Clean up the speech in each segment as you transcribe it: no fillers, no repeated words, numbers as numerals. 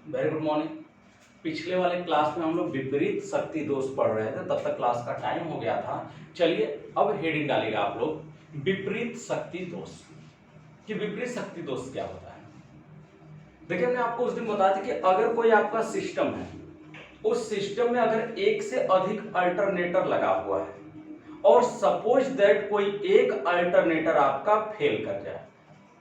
Very good morning. पिछले वाले class में हम लोग विपरीत शक्ति दोष पढ़ रहे थे, तब तक क्लास का टाइम हो गया था। चलिए अब हेडिंग डालिएगा आप लोग, विपरीत शक्ति दोष। कि विपरीत शक्ति दोष क्या होता है। देखिए हमने आपको उस दिन बताया था कि अगर कोई आपका सिस्टम है, उस सिस्टम में अगर एक से अधिक अल्टरनेटर लगा हुआ है और सपोज दैट कोई एक अल्टरनेटर आपका फेल कर जाए,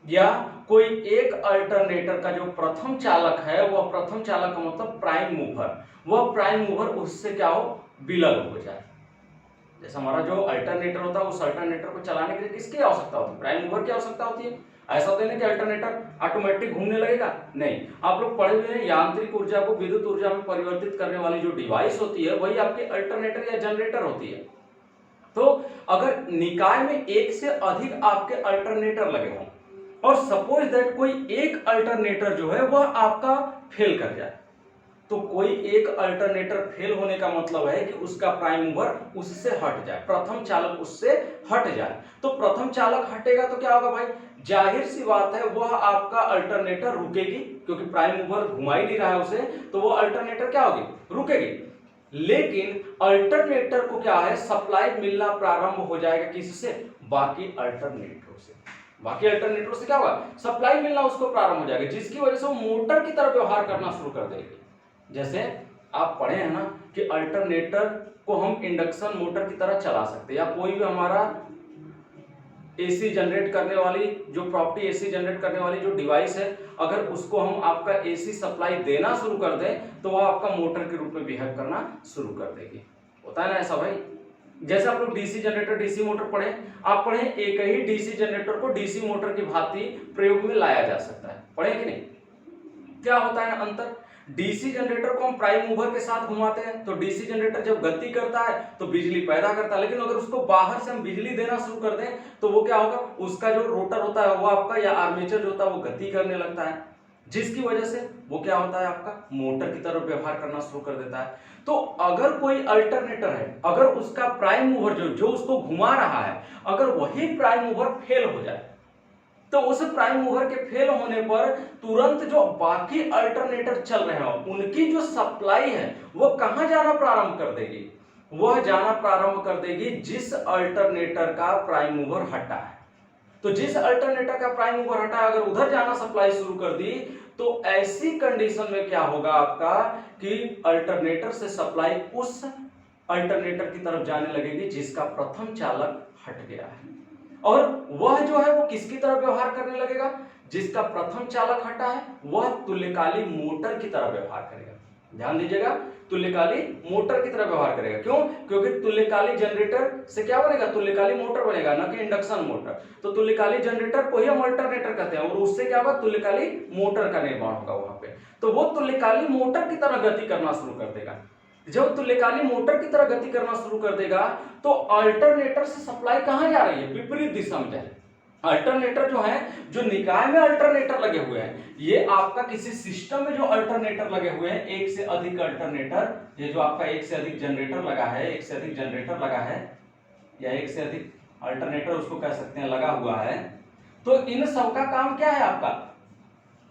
या कोई एक अल्टरनेटर का जो प्रथम चालक है, वह प्रथम चालक का मतलब प्राइम मूवर, वह प्राइम मूवर उससे क्या हो, विलग हो जाए। जैसे हमारा जो अल्टरनेटर होता है, उस अल्टरनेटर को चलाने के लिए किसकी आवश्यकता होती है, प्राइम मूवर की आवश्यकता होती है। ऐसा तो नहीं कि अल्टरनेटर ऑटोमेटिक घूमने लगेगा, नहीं। आप लोग पढ़े हुए हैं यांत्रिक ऊर्जा को विद्युत ऊर्जा में परिवर्तित करने वाली जो डिवाइस होती है, वही आपकी अल्टरनेटर या जनरेटर होती है। तो अगर निकाय में एक से अधिक आपके अल्टरनेटर लगे हों और सपोज दैट कोई एक अल्टरनेटर जो है वह आपका फेल कर जाए, तो कोई एक अल्टरनेटर फेल होने का मतलब है कि उसका प्राइम मूवर उससे हट जाए, प्रथम चालक उससे हट जाए। तो प्रथम चालक हटेगा तो क्या होगा भाई, जाहिर सी बात है वह आपका अल्टरनेटर रुकेगी, क्योंकि प्राइम मूवर घुमा ही नहीं रहा है उसे, तो वह अल्टरनेटर क्या होगी, रुकेगी। लेकिन अल्टरनेटर को क्या है, सप्लाई मिलना प्रारंभ हो जाएगा किससे, बाकी अल्टरनेटरों से। बाकी अल्टरनेटरों से क्या होगा, सप्लाई मिलना उसको प्रारंभ हो जाएगा, जिसकी वजह से वो मोटर की तरह व्यवहार करना शुरू कर देगी। जैसे आप पढ़े हैं ना कि अल्टरनेटर को हम इंडक्शन मोटर की तरह चला सकते हैं, या कोई भी हमारा एसी जनरेट करने वाली जो प्रॉपर्टी, एसी जनरेट करने वाली जो डिवाइस है, अगर उसको हम आपका एसी सप्लाई देना शुरू कर दें तो वह आपका मोटर के रूप में बिहेव करना शुरू कर देगी। होता है ना ऐसा भाई। जैसे आप लोग डीसी जनरेटर, डीसी मोटर पढ़े, आप पढ़े एक ही डीसी जनरेटर को डीसी मोटर की भांति प्रयोग में लाया जा सकता है, पढ़े कि नहीं। क्या होता है अंतर, डीसी जनरेटर को हम प्राइम मूवर के साथ घुमाते हैं, तो डीसी जनरेटर जब गति करता है तो बिजली पैदा करता है, लेकिन अगर उसको बाहर से हम बिजली देना शुरू कर दें तो वो क्या होगा, उसका जो रोटर होता है वो आपका, या आर्मेचर जो होता है वो गति करने लगता है, जिसकी वजह से वो क्या होता है, आपका मोटर की तरफ व्यवहार करना शुरू कर देता है। तो अगर कोई अल्टरनेटर है, अगर उसका प्राइम मूवर जो उसको घुमा रहा है, अगर वही प्राइम मूवर फेल हो जाए, तो उस प्राइम मूवर के फेल होने पर तुरंत जो बाकी अल्टरनेटर चल रहे हैं उनकी जो सप्लाई है वो कहां जाना प्रारंभ कर देगी, वह जाना प्रारंभ कर देगी जिस अल्टरनेटर का प्राइम मूवर हटा है। तो जिस अल्टरनेटर का प्राइम मूवर हटा है, अगर उधर जाना सप्लाई शुरू कर दी, तो ऐसी कंडीशन में क्या होगा आपका कि अल्टरनेटर से सप्लाई उस अल्टरनेटर की तरफ जाने लगेगी जिसका प्रथम चालक हट गया है, और वह जो है वो किसकी तरह व्यवहार करने लगेगा, जिसका प्रथम चालक हटा है वह तुल्यकाली मोटर की तरह व्यवहार करेगा। ध्यान दीजिएगा, तुल्यकाली मोटर की तरह व्यवहार करेगा। क्यों, क्योंकि तुल्यकाली जनरेटर से क्या बनेगा, तुल्यकाली मोटर बनेगा, न कि इंडक्शन मोटर। तो तुल्यकाली जनरेटर को ही हम अल्टरनेटर कहते हैं, और उससे क्या होगा, तुल्यकाली मोटर का निर्माण होगा वहां पे। तो वो तुल्यकाली मोटर की तरह गति करना शुरू कर देगा। जब तुल्यकाली मोटर की तरह गति करना शुरू कर देगा तो अल्टरनेटर से सप्लाई कहां जा रही है, विपरीत दिशा में जा रही है। अल्टरनेटर जो है, जो निकाय में अल्टरनेटर लगे हुए हैं, ये आपका किसी सिस्टम में जो अल्टरनेटर लगे हुए हैं, एक से अधिक अल्टरनेटर, ये जो आपका एक से अधिक जनरेटर लगा है, एक से अधिक जनरेटर लगा है, या एक से अधिक अल्टरनेटर उसको कह सकते हैं लगा हुआ है, तो इन सबका काम क्या है, आपका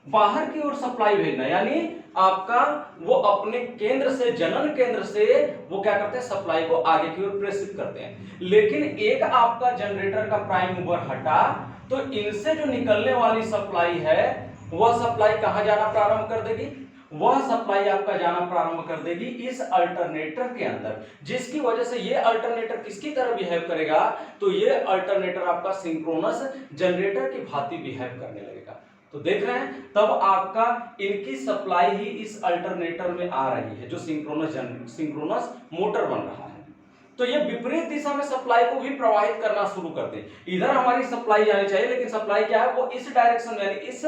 बाहर की ओर सप्लाई भेजना, यानी आपका वो अपने केंद्र से, जनन केंद्र से वो क्या करते हैं, सप्लाई को आगे की ओर प्रेषित करते हैं। लेकिन एक आपका जनरेटर का प्राइम मूवर हटा, तो इनसे जो निकलने वाली सप्लाई है वह सप्लाई कहां जाना प्रारंभ कर देगी, वह सप्लाई आपका जाना प्रारंभ कर देगी इस अल्टरनेटर के अंदर, जिसकी वजह से ये अल्टरनेटर किसकी तरह बिहेव करेगा, तो ये अल्टरनेटर आपका सिंक्रोनस जनरेटर की भांति बिहेव करने लगेगा। तो देख रहे हैं, तब आपका इनकी सप्लाई ही इस अल्टरनेटर में आ रही है, जो सिंक्रोनस मोटर बन रहा है। तो ये विपरीत दिशा में सप्लाई को भी प्रवाहित करना शुरू करते हैं। इधर हमारी सप्लाई जानी चाहिए, लेकिन सप्लाई क्या है, वो इस डायरेक्शन में, यानी इस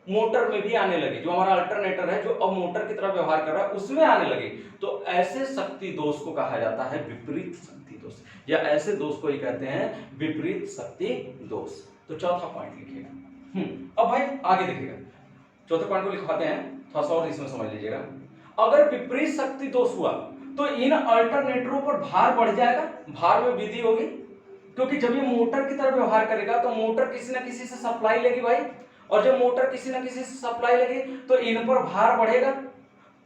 मोटर में भी आने लगी, जो हमारा अल्टरनेटर है जो अब मोटर की तरह व्यवहार कर रहा है उसमें आने लगी। तो ऐसे शक्ति दोष को कहा जाता है विपरीत शक्ति दोष, या ऐसे दोष को ही कहते हैं विपरीत शक्ति दोष। तो चौथा पॉइंट लिखिएगा। अब भाई आगे देखिएगा, चौथे पॉइंट को लिखवाते हैं, थोड़ा सा और इसमें समझ लीजिएगा। अगर विपरीत शक्ति दोष हुआ तो इन अल्टरनेटरों पर भार बढ़ जाएगा, भार में वृद्धि होगी, क्योंकि जब ये मोटर की तरह व्यवहार करेगा तो मोटर किसी न किसी से सप्लाई लेगी भाई, और जब मोटर किसी न किसी से सप्लाई लगी तो इन पर भार बढ़ेगा,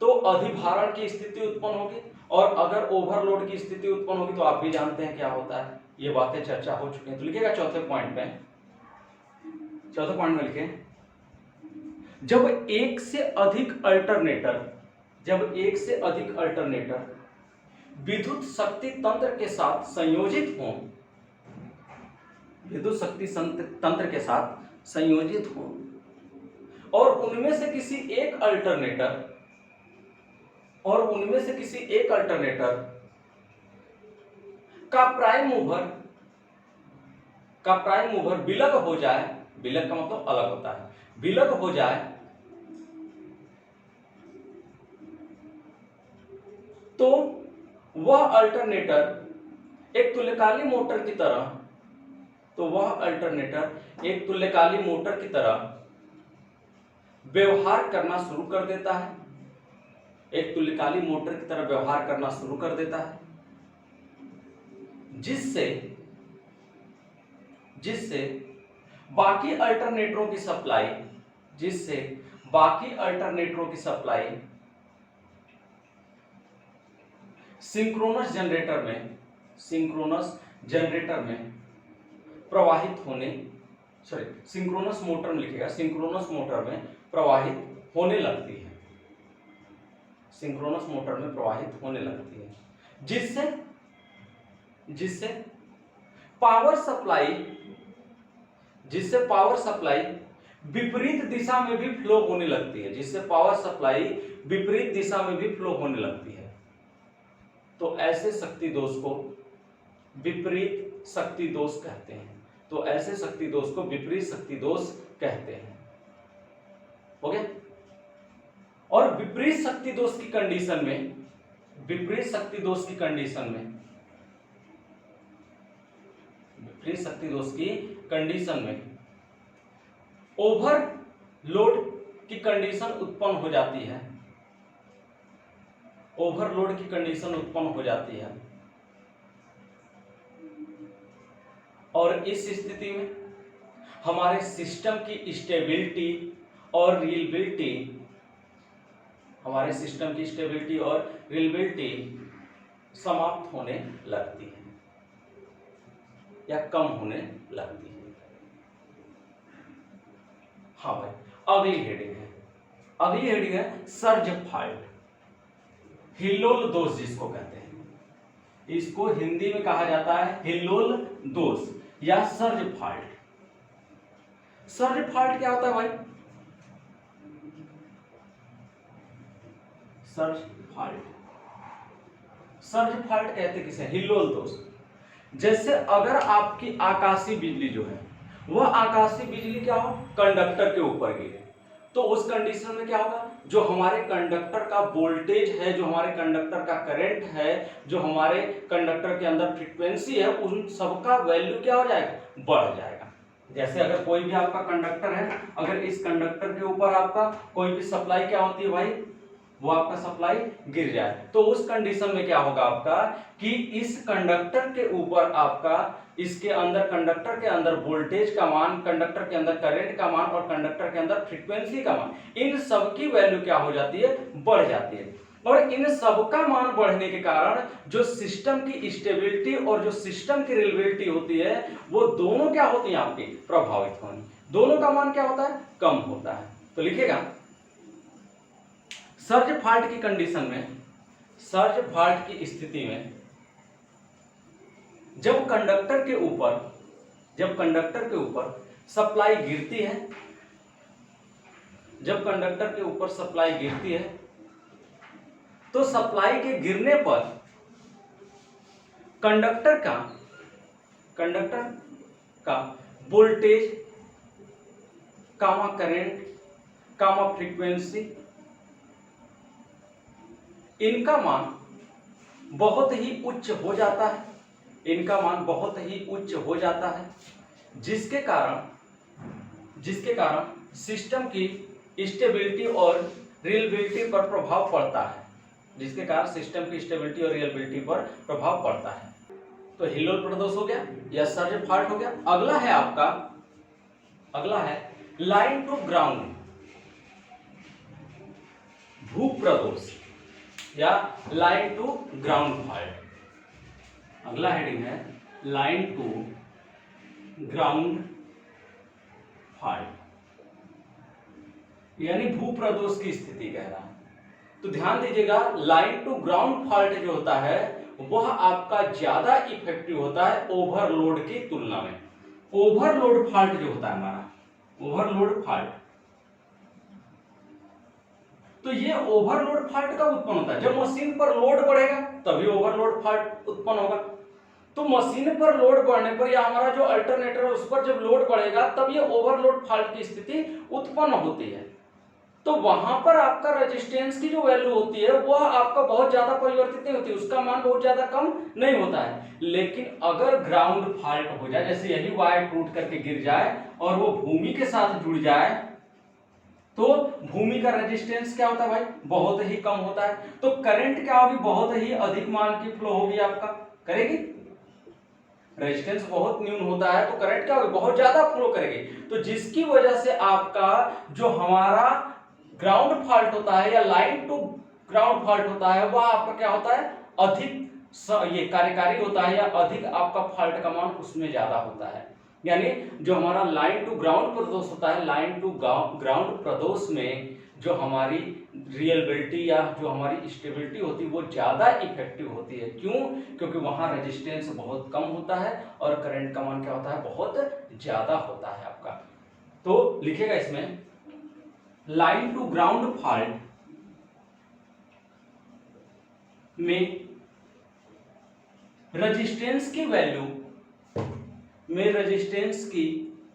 तो अधिभारण की स्थिति उत्पन्न होगी, और अगर ओवरलोड की स्थिति उत्पन्न होगी तो आप भी जानते हैं क्या होता है, ये बातें चर्चा हो चुकी हैं। तो लिखिएगा चौथे पॉइंट में लिखे, जब एक से अधिक अल्टरनेटर विद्युत शक्ति तंत्र के साथ संयोजित हो और उनमें से किसी एक अल्टरनेटर का प्राइम मूवर विलग हो जाए, विलग का मतलब अलग होता है, विलग हो जाए तो वह अल्टरनेटर एक तुल्यकाली मोटर की तरह व्यवहार करना शुरू कर देता है, जिससे बाकी अल्टरनेटरों की सप्लाई सिंक्रोनस जनरेटर में प्रवाहित होने, सिंक्रोनस मोटर में लिखेगा, सिंक्रोनस मोटर में प्रवाहित होने लगती है, जिससे पावर सप्लाई विपरीत दिशा में भी फ्लो होने लगती है, तो ऐसे शक्ति दोष को विपरीत शक्ति दोष कहते हैं। हो गया। और विपरीत शक्ति दोष की कंडीशन में ओवरलोड की कंडीशन उत्पन्न हो जाती है, और इस स्थिति में हमारे सिस्टम की स्टेबिलिटी और रिलायबिलिटी समाप्त होने लगती है या कम होने लगती है। हाँ भाई, अगली हेडिंग है सर्ज फॉल्ट, हिल्लोल दोष जिसको कहते हैं, इसको हिंदी में कहा जाता है हिल्लोल दोष या सर्ज फॉल्ट। सर्ज फॉल्ट क्या होता है भाई? सर्ज फॉल्ट कहते किसे? हिल्लोल दोष। जैसे अगर आपकी आकाशीय बिजली जो है वह आकाशीय बिजली क्या हो, कंडक्टर के ऊपर गिरे, तो उस कंडीशन में क्या होगा, जो हमारे कंडक्टर का वोल्टेज है, जो हमारे कंडक्टर का करंट है, जो हमारे कंडक्टर के अंदर फ्रीक्वेंसी है, उन सबका वैल्यू क्या हो जाएगा, बढ़ जाएगा। जैसे अगर कोई भी आपका कंडक्टर है, अगर इस कंडक्टर के ऊपर आपका कोई भी सप्लाई क्या होती है भाई, वो आपका सप्लाई गिर जाए, तो उस कंडीशन में क्या होगा आपका कि इस कंडक्टर के ऊपर आपका इसके अंदर कंडक्टर के अंदर वोल्टेज का मान, कंडक्टर के अंदर करंट का मान और कंडक्टर के अंदर फ्रीक्वेंसी का मान, इन सब की वैल्यू क्या हो जाती है, बढ़ जाती है। और इन सब का मान बढ़ने के कारण जो सिस्टम की स्टेबिलिटी और जो सिस्टम की रिलायबिलिटी होती है, वो दोनों क्या होती है आपकी, प्रभावित होनी, दोनों का मान क्या होता है, कम होता है। तो लिखिएगा सर्ज फॉल्ट की कंडीशन में, सर्ज फॉल्ट की स्थिति में जब कंडक्टर के ऊपर सप्लाई गिरती है, तो सप्लाई के गिरने पर कंडक्टर का वोल्टेज कामा करंट कामा फ्रीक्वेंसी, इनका मान बहुत ही उच्च हो जाता है, जिसके कारण सिस्टम की स्टेबिलिटी और रिलायबिलिटी पर प्रभाव पड़ता है। तो हिल्लोल प्रदोष हो गया या सर्ज फॉल्ट हो गया। अगला है लाइन टू ग्राउंड भूप्रदोष या लाइन टू ग्राउंड फॉल्ट। अगला हेडिंग है लाइन टू ग्राउंड फॉल्ट, यानी भूप्रदोष की स्थिति कह रहा है। तो ध्यान दीजिएगा, लाइन टू ग्राउंड फॉल्ट जो होता है वह आपका ज्यादा इफेक्टिव होता है ओवरलोड की तुलना में। ओवरलोड फॉल्ट जो होता है हमारा, ओवरलोड फॉल्ट, तो ये ओवरलोड फॉल्ट कब उत्पन्न होता है? जब मशीन पर लोड बढ़ेगा तभी ओवरलोड फॉल्ट उत्पन्न होगा। तो मशीन पर लोड बढ़ने पर या हमारा जो अल्टरनेटर है उस पर जब लोड बढ़ेगा तब ये ओवरलोड फॉल्ट की स्थिति उत्पन्न होती है। तो वहां पर आपका रेजिस्टेंस की जो वैल्यू होती है वह आपका बहुत ज्यादा परिवर्तित नहीं होती, उसका मान बहुत ज्यादा कम नहीं होता है। लेकिन अगर ग्राउंड फॉल्ट हो जाए, जैसे यही वायर टूट करके गिर जाए और वो भूमि के साथ जुड़ जाए, तो भूमि का रेजिस्टेंस क्या होता है भाई? बहुत ही कम होता है। तो करंट क्या होगी? बहुत ही अधिक मान की फ्लो होगी, आपका करेगी। रेजिस्टेंस बहुत न्यून होता है तो करंट क्या होगी? बहुत ज्यादा फ्लो करेगी। तो जिसकी वजह से आपका जो हमारा ग्राउंड फॉल्ट होता है या लाइन टू ग्राउंड फॉल्ट होता है वह आपका क्या होता है? अधिक ये कार्यकारी होता है या अधिक आपका फॉल्ट का मान उसमें ज्यादा होता है। यानी जो हमारा लाइन टू ग्राउंड प्रदोष होता है, लाइन टू ग्राउंड प्रदोष में जो हमारी रियलिबिलिटी या जो हमारी स्टेबिलिटी होती है वो ज्यादा इफेक्टिव होती है। क्यों? क्योंकि वहां रेजिस्टेंस बहुत कम होता है और करंट का मान क्या होता है? बहुत ज्यादा होता है आपका। तो लिखेगा इसमें लाइन टू ग्राउंड फॉल्ट में रेजिस्टेंस की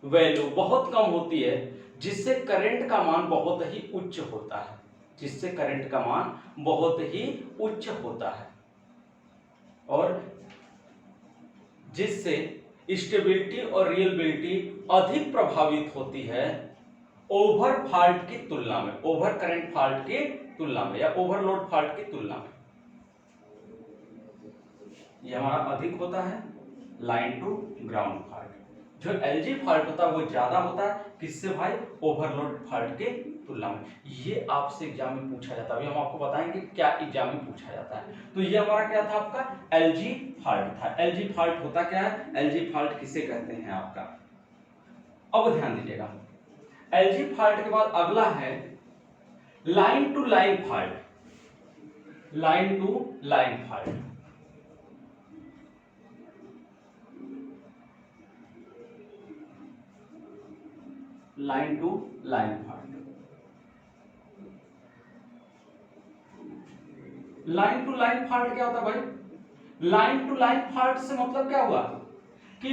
वैल्यू बहुत कम होती है, जिससे करंट का मान बहुत ही उच्च होता है, जिससे करंट का मान बहुत ही उच्च होता है और जिससे स्टेबिलिटी और रियलिबिलिटी अधिक प्रभावित होती है ओवर फॉल्ट की तुलना में, ओवर करंट फॉल्ट की तुलना में या ओवरलोड फॉल्ट की तुलना में। यह हमारा अधिक होता है लाइन टू ग्राउंड फॉल्ट। जो एलजी फॉल्ट होता है वो ज्यादा होता है, किससे भाई? ओवरलोड फॉल्ट के तुलना में। ये आपसे एग्जाम में पूछा जाता है, अभी हम आपको बताएंगे क्या एग्जाम में पूछा जाता है। तो ये हमारा क्या था? आपका एलजी फॉल्ट था। एलजी फॉल्ट होता क्या है? एलजी फॉल्ट किसे कहते हैं आपका? अब ध्यान दीजिएगा, एलजी फॉल्ट के बाद अगला है line to line fault. Line to line fault, line to line fault. Line to line fault क्या होता है भाई? लाइन टू लाइन फॉल्ट से मतलब क्या हुआ कि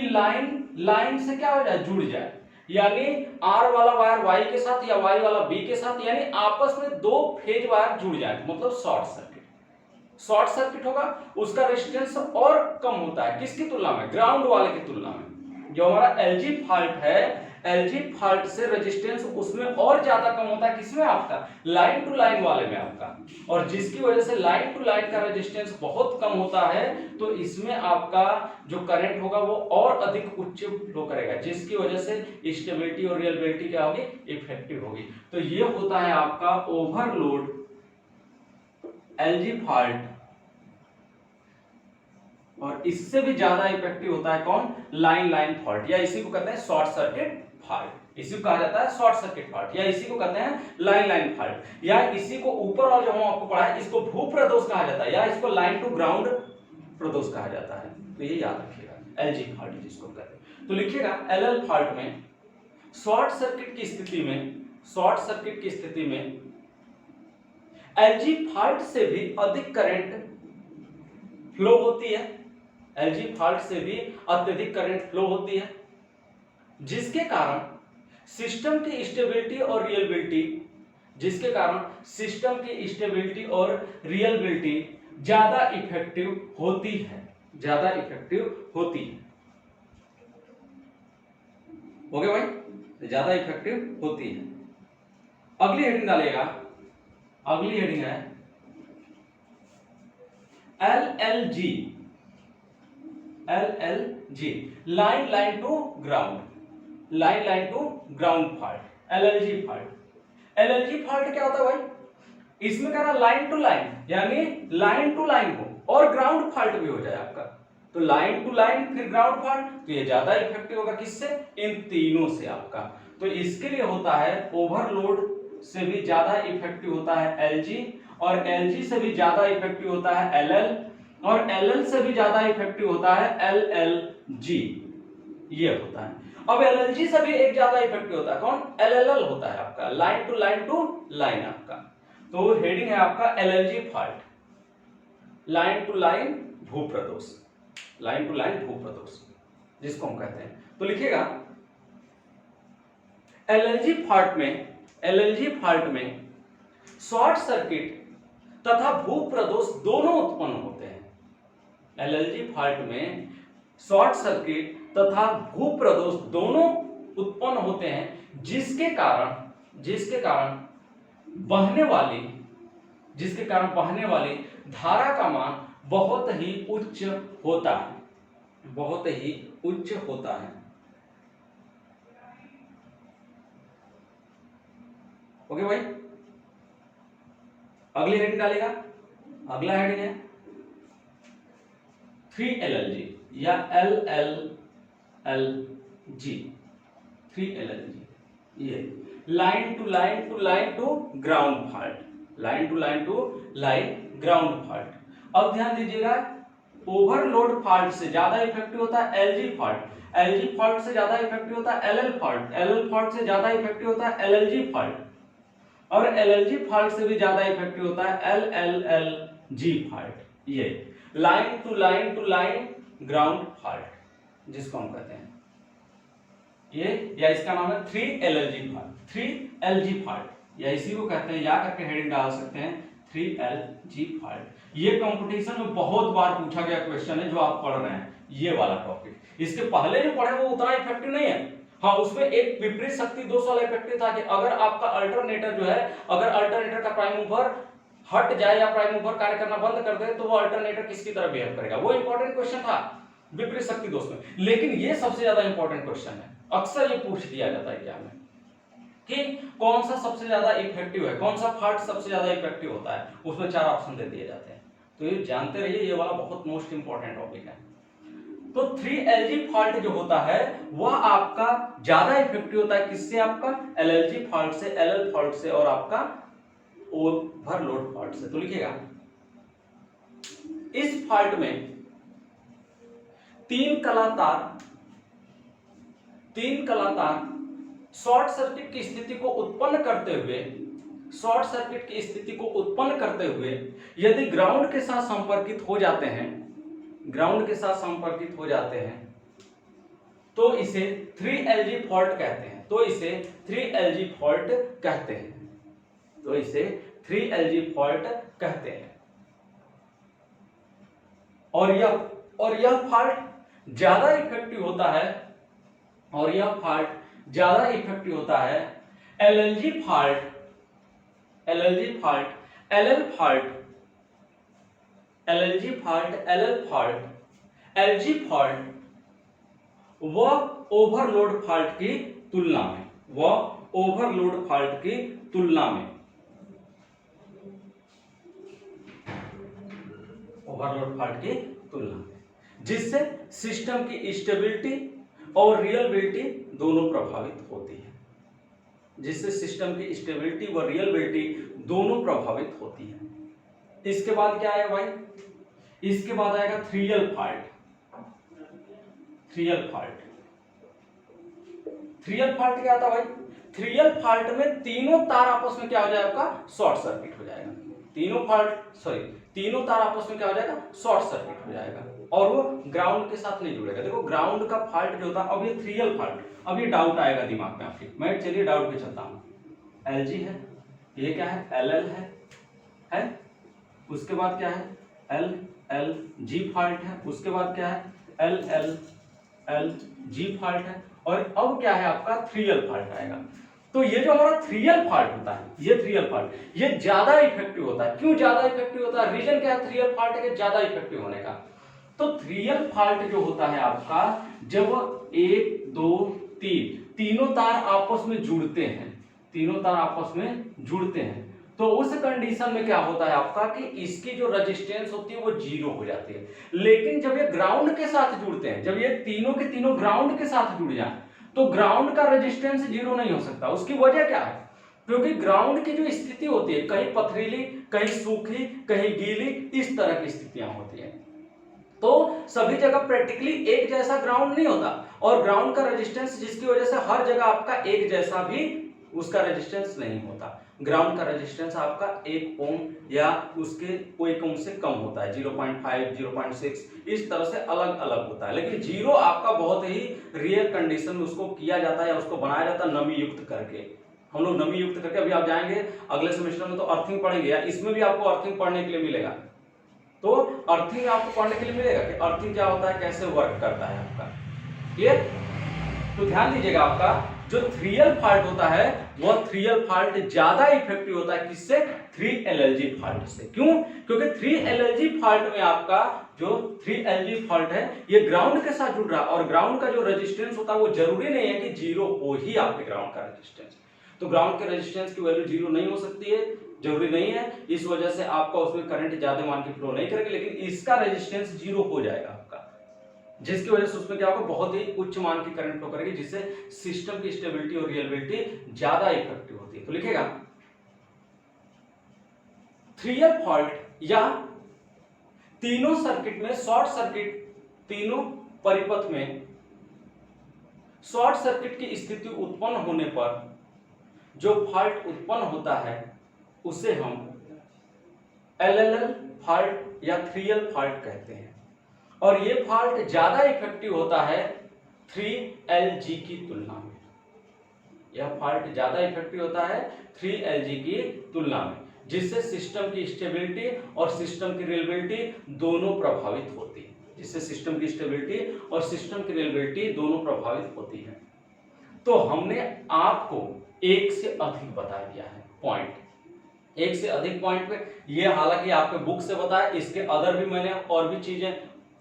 लाइन से क्या हो जाए? जुड़ जाए। यानी आर वाला वायर वाई के साथ या वाई वाला बी के साथ, यानी आपस में दो फेज वायर जुड़ जाए, मतलब शॉर्ट सर्किट। शॉर्ट सर्किट होगा, उसका रेजिस्टेंस और कम होता है, किसकी तुलना में? ग्राउंड वाले की तुलना में। जो हमारा एलजी फॉल्ट है, एलजी फॉल्ट से रेजिस्टेंस उसमें और ज्यादा कम होता है, किसमें? आपका लाइन टू लाइन वाले में आपका। और जिसकी वजह से लाइन टू लाइन का रेजिस्टेंस बहुत कम होता है तो इसमें आपका जो करंट होगा वो और अधिक उच्च फ्लो करेगा, जिसकी वजह से स्टेबिलिटी और रियलिबिलिटी क्या होगी? इफेक्टिव होगी। तो ये होता है आपका ओवरलोड एलजी फॉल्ट। और इससे भी ज्यादा इफेक्टिव होता है कौन? लाइन लाइन फॉल्ट, या इसी को कहते हैं शॉर्ट सर्किट फॉल्ट। इसी को कहा जाता है शॉर्ट सर्किट फॉल्ट, या इसी को कहते हैं लाइन लाइन फॉल्ट, या इसी को ऊपर और जो हम आपको पढ़ा है इसको भू प्रदोष कहा जाता है, या इसको लाइन टू ग्राउंड प्रदोष कहा जाता है। तो ये याद रखिएगा, एलजी फॉल्ट जिसको कहते हैं। तो लिखिएगा एलएल फॉल्ट में शॉर्ट सर्किट की स्थिति में एलजी फॉल्ट से भी अधिक करंट फ्लो होती है, एलजी फॉल्ट से भी अत्यधिक करंट फ्लो होती है, जिसके कारण सिस्टम की स्टेबिलिटी और रियलिबिलिटी ज्यादा इफेक्टिव होती है, ओके भाई? ज्यादा इफेक्टिव होती है। अगली हेडिंग डालेगा, अगली हेडिंग है LLG, line line to ground fault. LLG fault. LLG fault क्या होता है भाई, इसमें कह रहा लाइन टू लाइन, यानी लाइन टू लाइन हो और ग्राउंड फॉल्ट भी हो जाए आपका, तो लाइन टू लाइन फिर ग्राउंड फॉल्ट, तो ये ज्यादा इफेक्टिव होगा किससे, इन तीनों से आपका। तो इसके लिए होता है ओवरलोड से भी ज्यादा इफेक्टिव होता है एलजी, और एलजी से भी ज्यादा इफेक्टिव होता है एलएल, और एलएल से भी ज्यादा इफेक्टिव होता है एलएलजी, ये होता है। अब एलएलजी से भी एक ज्यादा इफेक्टिव होता है कौन, एलएलएल होता है आपका, लाइन टू लाइन आपका। तो हेडिंग है आपका LLG fault, line to line भूप्रदोष, लाइन टू लाइन भूप्रदोष जिसको हम कहते हैं। तो लिखिएगा एलएलजी फॉल्ट में शॉर्ट सर्किट तथा भूप्रदोष दोनों उत्पन्न होते हैं। एलएलजी फॉल्ट में शॉर्ट सर्किट तथा भूप्रदोष दोनों उत्पन्न होते हैं, जिसके कारण बहने वाली धारा का मान बहुत ही उच्च होता है, ओके भाई। अगली हेडिंग डालेगा, अगला हेडिंग है 3LLG या LLLG, 3LLG, ये line to ground fault, line to ground fault. अब ध्यान दीजिएगा, ओवरलोड फॉल्ट से ज्यादा इफेक्टिव होता है एलजी फॉल्ट, एलजी फॉल्ट से ज्यादा इफेक्टिव होता है एलएल फॉल्ट, एलएल फॉल्ट से ज्यादा इफेक्टिव होता है एलएलजी फॉल्ट, और एलएलजी फॉल्ट से भी ज्यादा इफेक्टिव होता है एलएलएलजी फॉल्ट। ये line to line ground fault जिसको हम कहते हैं ये, या इसका नाम है 3LG फॉल्ट, या इसी को कहते हैं, या करके हेडिंग डाल सकते हैं 3LG फॉल्ट। ये कंपटीशन में बहुत बार पूछा गया क्वेश्चन है जो आप पढ़ रहे हैं, ये वाला टॉपिक। इसके पहले जो पढ़े वो उतना इफेक्टिव नहीं है, हाँ उसमें एक विपरीत शक्ति दोष वाला इफेक्टिव था कि अगर आपका अल्टरनेटर जो है, अगर अल्टरनेटर का प्राइम मूवर हट जाए या प्राइम मूवर कार्य करना बंद कर दे तो वो अल्टरनेटर किसकी तरह बिहेव करेगा, वो इंपॉर्टेंट क्वेश्चन था विपरीत शक्ति दोष में। लेकिन ये सबसे ज्यादा इंपॉर्टेंट क्वेश्चन है, अक्सर ये पूछ दिया जाता है एग्जाम में कि कौन सा सबसे ज्यादा इफेक्टिव है, कौन सा फॉल्ट सबसे ज्यादा इफेक्टिव होता है, उसमें 4 ऑप्शन दे दिए जाते हैं। तो ये जानते रहिए, ये वाला बहुत मोस्ट इंपॉर्टेंट टॉपिक है। तो 3LG फॉल्ट जो होता है वह आपका ज्यादा इफेक्टिव होता है किससे, आपका LLG फॉल्ट से, LL फॉल्ट से, और आपका ओवरलोड फॉल्ट से। तो लिखिएगा इस फॉल्ट में तीन कलातार शॉर्ट सर्किट की स्थिति को उत्पन्न करते हुए यदि ग्राउंड के साथ संपर्कित हो जाते हैं तो इसे 3LG फॉल्ट कहते हैं, तो इसे 3LG फॉल्ट कहते हैं। और यह फॉल्ट ज्यादा इफेक्टिव होता है, LLG fault, LL fault, LG fault वह ओवरलोड फॉल्ट की तुलना में, जिससे सिस्टम की स्टेबिलिटी और रियलिटी दोनों प्रभावित होती है, इसके बाद क्या आएगा भाई, इसके बाद आएगा 3L फॉल्ट। 3L फॉल्ट क्या आता है भाई, 3L फॉल्ट में तीनों तार आपस में क्या हो जाएगा, आपका शॉर्ट सर्किट हो जाएगा। तीनों तार आपस में क्या हो जाएगा, शॉर्ट सर्किट हो जाएगा, और वो ग्राउंड के साथ नहीं जुड़ेगा। देखो ग्राउंड का फॉल्ट जो होता है, अब ये 3L फॉल्ट, अब ये डाउट आएगा दिमाग में आपके, मैं चलिए डाउट पे चलता हूँ। LG है, ये क्या है, LL है, उसके बाद क्या है, LLG फॉल्ट है, उसके बाद क्या है, LLLG फॉल्ट है, और अब क्या है आपका 3L फॉल्ट आएगा। तो ये जो हमारा 3L फॉल्ट होता है, ये 3L फॉल्ट ये ज्यादा इफेक्टिव होता है। क्यों ज्यादा इफेक्टिव होता है, रीजन क्या है 3L फॉल्ट के ज्यादा इफेक्टिव होने का। तो 3L फॉल्ट जो होता है आपका, जब 1 2 3 तीनों तार आपस में जुड़ते हैं, तीनों तार आपस में जुड़ते हैं तो उस कंडीशन में क्या होता है आपका कि इसकी जो रेजिस्टेंस होती है वो जीरो हो जाती है। लेकिन जब ये ग्राउंड के साथ जुड़ते हैं, जब ये तीनों के तीनों ग्राउंड के साथ जुड़ जाए तो ग्राउंड का रेजिस्टेंस जीरो नहीं हो सकता। उसकी वजह क्या है? क्योंकि ग्राउंड की जो स्थिति होती है, कहीं पथरीली, कहीं सूखी, कहीं गीली, इस तरह की स्थितियां होती है। तो सभी जगह प्रैक्टिकली एक जैसा ग्राउंड नहीं होता और ग्राउंड का रेजिस्टेंस जिसकी वजह से हर जगह आपका एक जैसा भी उसका रेजिस्टेंस नहीं होता। ग्राउंड का रेजिस्टेंस आपका 1 ओम या उसके कोई ओम से कम होता है, 0.5, 0.6, इस तरह से अलग अलग होता है। लेकिन जीरो आपका बहुत ही रियर कंडीशन में उसको किया जाता है या उसको बनाया जाता है नमी युक्त करके। हम लोग नमी युक्त करके, अभी आप जाएंगे अगले सेमेस्टर में तो अर्थिंग पढ़ेंगे या इसमें भी आपको अर्थिंग पढ़ने के लिए मिलेगा। तो अर्थिंग आपको पढ़ने के लिए मिलेगा कि अर्थिंग क्या होता है, कैसे वर्क करता है आपका। क्लियर? तो ध्यान दीजिएगा, आपका जो थ्रियल फॉल्ट होता है वह थ्रियल फॉल्ट ज्यादा इफेक्टिव होता है किससे? 3LLG फॉल्ट से। क्यों? क्योंकि 3LLG फॉल्ट में आपका जो 3LG फॉल्ट है ये ग्राउंड के साथ जुड़ रहा है और ग्राउंड का जो रेजिस्टेंस होता है वो जरूरी नहीं है कि जीरो हो ही आपके ग्राउंड का रेजिस्टेंस। तो ग्राउंड के रेजिस्टेंस की वैल्यू जीरो नहीं हो सकती है, जरूरी नहीं है। इस वजह से आपका उसमें करंट ज्यादा मान की फ्लो नहीं करेगी, लेकिन इसका रेजिस्टेंस जीरो हो जाएगा आपका, जिसकी वजह से उसमें क्या होगा, बहुत ही उच्च मान की करंट फ्लो करेगी, जिससे सिस्टम की स्टेबिलिटी और रिलायबिलिटी ज्यादा इफेक्टिव होती है। तो लिखेगा थ्रियल फॉल्ट या तीनों सर्किट में शॉर्ट सर्किट, तीनों परिपथ में शॉर्ट सर्किट की स्थिति उत्पन्न होने पर जो फॉल्ट उत्पन्न होता है उसे हम LLL फॉल्ट या थ्रियल फॉल्ट कहते हैं। और ये फॉल्ट ज्यादा इफेक्टिव होता है 3LG की तुलना में। यह फॉल्ट ज्यादा इफेक्टिव होता है 3LG की तुलना में, जिससे सिस्टम की स्टेबिलिटी और सिस्टम की रिलायबिलिटी दोनों प्रभावित होती है, जिससे सिस्टम की स्टेबिलिटी और सिस्टम की रिलायबिलिटी दोनों प्रभावित होती है। तो हमने आपको एक से अधिक बता दिया है पॉइंट, एक से अधिक पॉइंट पे। ये हालांकि आपके बुक से बताया, इसके अदर भी मैंने और भी चीजें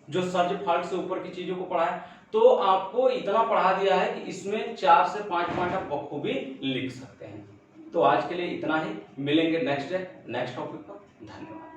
जो सर्ज फॉल्ट से ऊपर की चीजों को पढ़ा है, तो आपको इतना पढ़ा दिया है कि इसमें 4 से 5 पॉइंट आप बखूबी लिख सकते हैं। तो आज के लिए इतना ही, मिलेंगे नेक्स्ट डे नेक्स्ट टॉपिक पर। धन्यवाद।